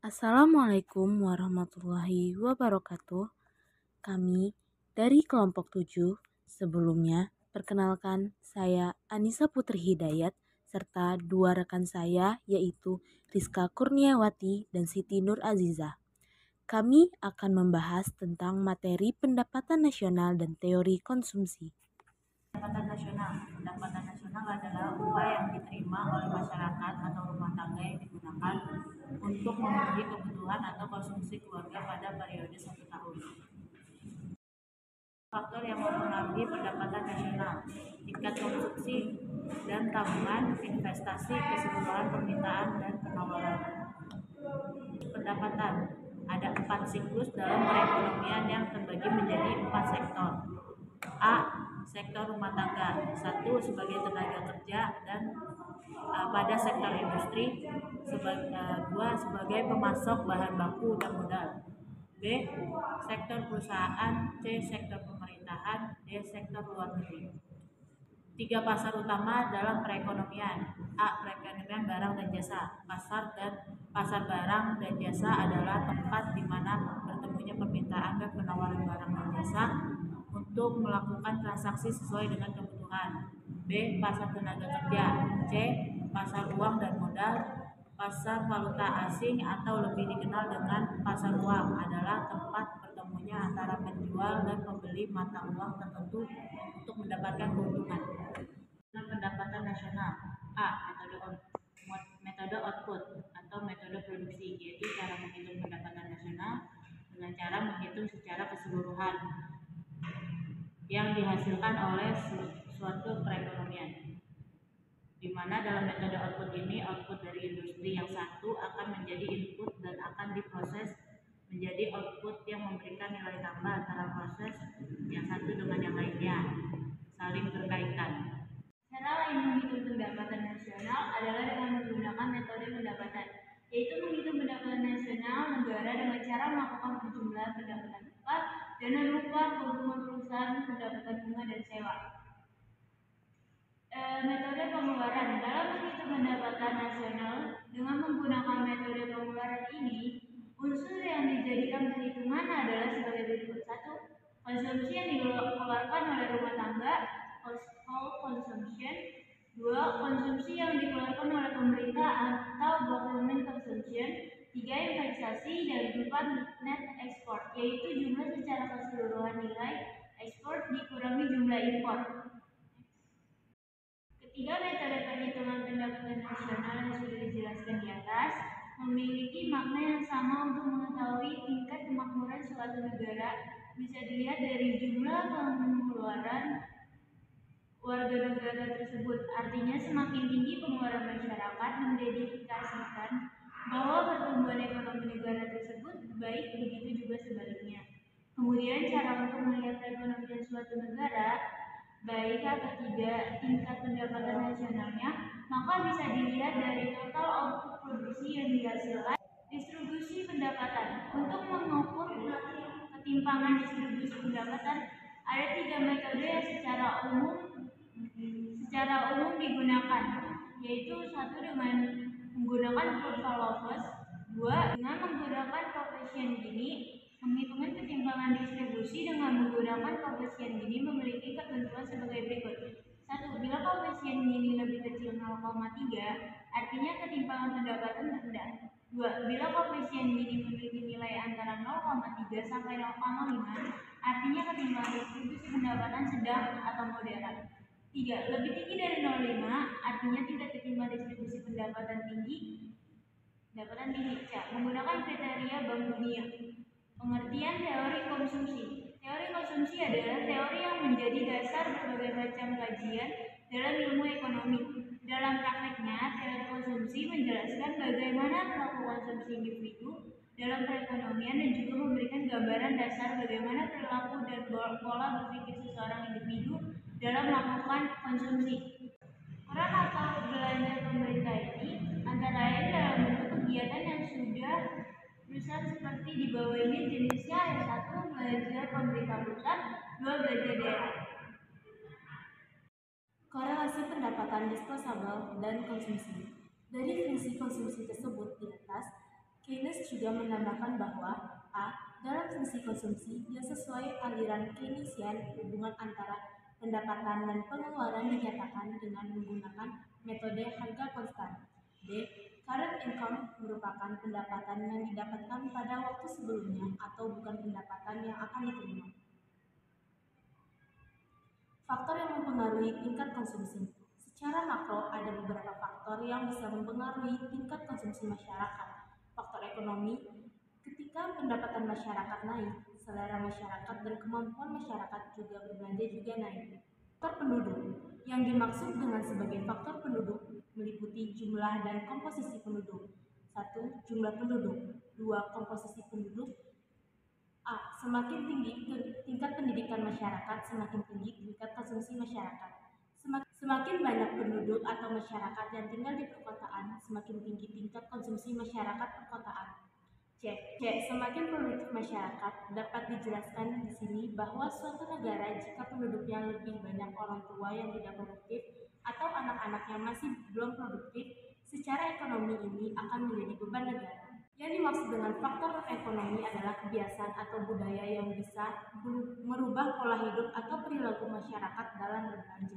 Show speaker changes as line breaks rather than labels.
Assalamualaikum warahmatullahi wabarakatuh. Kami dari kelompok 7 sebelumnya perkenalkan saya Anissa Putri Hidayat serta dua rekan saya yaitu Rizka Kurniawati dan Siti Nur Azizah. Kami akan membahas tentang materi pendapatan nasional dan teori konsumsi. Pendapatan nasional adalah upah yang diterima oleh masyarakat atau rumah tangga yang digunakan untuk memenuhi kebutuhan atau konsumsi keluarga pada periode 1 tahun. Faktor yang mempengaruhi pendapatan nasional: tingkat konsumsi dan tabungan, investasi, keseluruhan permintaan dan penawaran. Pendapatan: ada 4 siklus dalam perekonomian yang terbagi menjadi 4 sektor. A. Sektor rumah tangga, 1. Sebagai tenaga kerja dan pada sektor industri, 2. Sebagai pemasok bahan baku dan modal, B. Sektor perusahaan, C. Sektor pemerintahan, D. Sektor luar negeri. 3 pasar utama dalam perekonomian. A. Perekonomian barang dan jasa. Pasar barang dan jasa adalah tempat di mana bertemunya permintaan dan penawaran barang dan jasa untuk melakukan transaksi sesuai dengan kebutuhan. B. Pasar tenaga kerja. C. Pasar uang dan modal. Pasar valuta asing atau lebih dikenal dengan pasar uang adalah tempat bertemunya antara penjual dan pembeli mata uang tertentu untuk mendapatkan keuntungan. Pendapatan nasional. A. Metode output atau metode produksi, yaitu cara menghitung pendapatan nasional dengan cara menghitung secara keseluruhan yang dihasilkan oleh suatu perekonomian, di mana dalam metode output ini, output dari industri yang satu akan menjadi input dan akan diproses menjadi output yang memberikan nilai tambah antara proses yang satu dengan yang lainnya, saling berkaitan. Cara lain menghitung pendapatan nasional adalah dengan menggunakan metode pendapatan, yaitu menghitung pendapatan nasional negara dengan cara melakukan jumlah pendapatan upah, dana upah, keuntungan perusahaan, pendapatan bunga dan sewa. Metode pengeluaran. Dalam menghitung pendapatan nasional dengan menggunakan metode pengeluaran ini, unsur yang dijadikan perhitungan adalah sebagai berikut: 1. Konsumsi yang dikeluarkan oleh rumah tangga, household consumption. 2. Konsumsi yang dikeluarkan oleh pemerintah atau government consumption. 3. Investasi. Dan 4. Net export, yaitu jumlah secara keseluruhan nilai ekspor dikurangi jumlah impor. Ketiga metode perhitungan pendapatan nasional yang sudah dijelaskan di atas memiliki makna yang sama untuk mengetahui tingkat kemakmuran suatu negara. Bisa dilihat dari jumlah pengeluaran warga negara tersebut. Artinya, semakin tinggi pengeluaran masyarakat mendedikasikan bahwa pertumbuhan ekonomi negara tersebut baik, begitu juga sebaliknya. Kemudian, cara untuk melihat perekonomian suatu negara baik atau tidak tingkat pendapatan nasionalnya, maka bisa dilihat dari total output produksi yang dihasilkan. Distribusi pendapatan. Untuk mengukur ketimpangan distribusi pendapatan, ada 3 metode yang secara umum digunakan, yaitu 1. Dengan menggunakan kurva Loveless, 2. Dengan menggunakan koefisien Gini. Penghitungan ketimpangan distribusi dengan menggunakan koefisien Gini memiliki ketentuan sebagai berikut. 1. Bila koefisien Gini lebih kecil 0,3, artinya ketimpangan pendapatan rendah. 2. Bila koefisien Gini memiliki nilai antara 0,3 sampai 0,5, artinya ketimpangan distribusi pendapatan sedang atau moderat. 3. Lebih tinggi dari 0,5, artinya tingkat ketimbang distribusi pendapatan tinggi. C. Menggunakan kriteria Bank Dunia. Pengertian teori konsumsi. Teori konsumsi adalah teori yang menjadi dasar berbagai macam kajian dalam ilmu ekonomi. Dalam prakteknya, teori konsumsi menjelaskan bagaimana perilaku konsumsi individu dalam perekonomian dan juga memberikan gambaran dasar bagaimana perilaku dan pola berpikir seseorang individu dalam melakukan konsumsi. Peran atau belanja pemerintah ini antara lain dalam bentuk kegiatan yang sudah berusaha seperti di bawah ini jenisnya. Yang 1. Belanja pemerintah pusat, 2. Belanja daerah. Korelasi pendapatan disposable dan konsumsi. Dari fungsi konsumsi tersebut di atas,
Keynes juga menambahkan bahwa A. Dalam fungsi konsumsi yang sesuai aliran Keynesian, hubungan antara pendapatan dan pengeluaran dinyatakan dengan menggunakan metode harga konstan. B. Current income merupakan pendapatan yang didapatkan pada waktu sebelumnya atau bukan pendapatan yang akan diterima. Faktor yang mempengaruhi tingkat konsumsi. Secara makro, ada beberapa faktor yang bisa mempengaruhi tingkat konsumsi masyarakat. Faktor ekonomi, ketika pendapatan masyarakat naik, selera masyarakat dan kemampuan masyarakat juga berbelanja juga naik. Faktor penduduk, yang dimaksud dengan sebagai faktor penduduk meliputi jumlah dan komposisi penduduk. 1. Jumlah penduduk. 2. Komposisi penduduk. A. Semakin tinggi tingkat pendidikan masyarakat, semakin tinggi tingkat konsumsi masyarakat. Semakin banyak penduduk atau masyarakat yang tinggal di perkotaan, semakin tinggi tingkat konsumsi masyarakat perkotaan. C. Semakin produktif masyarakat. Dapat dijelaskan di sini bahwa suatu negara jika penduduknya lebih banyak orang tua yang tidak produktif atau anak-anak yang masih belum produktif, secara ekonomi ini akan menjadi beban negara. Yang dimaksud dengan faktor ekonomi adalah kebiasaan atau budaya yang bisa merubah pola hidup atau perilaku masyarakat dalam berbelanja.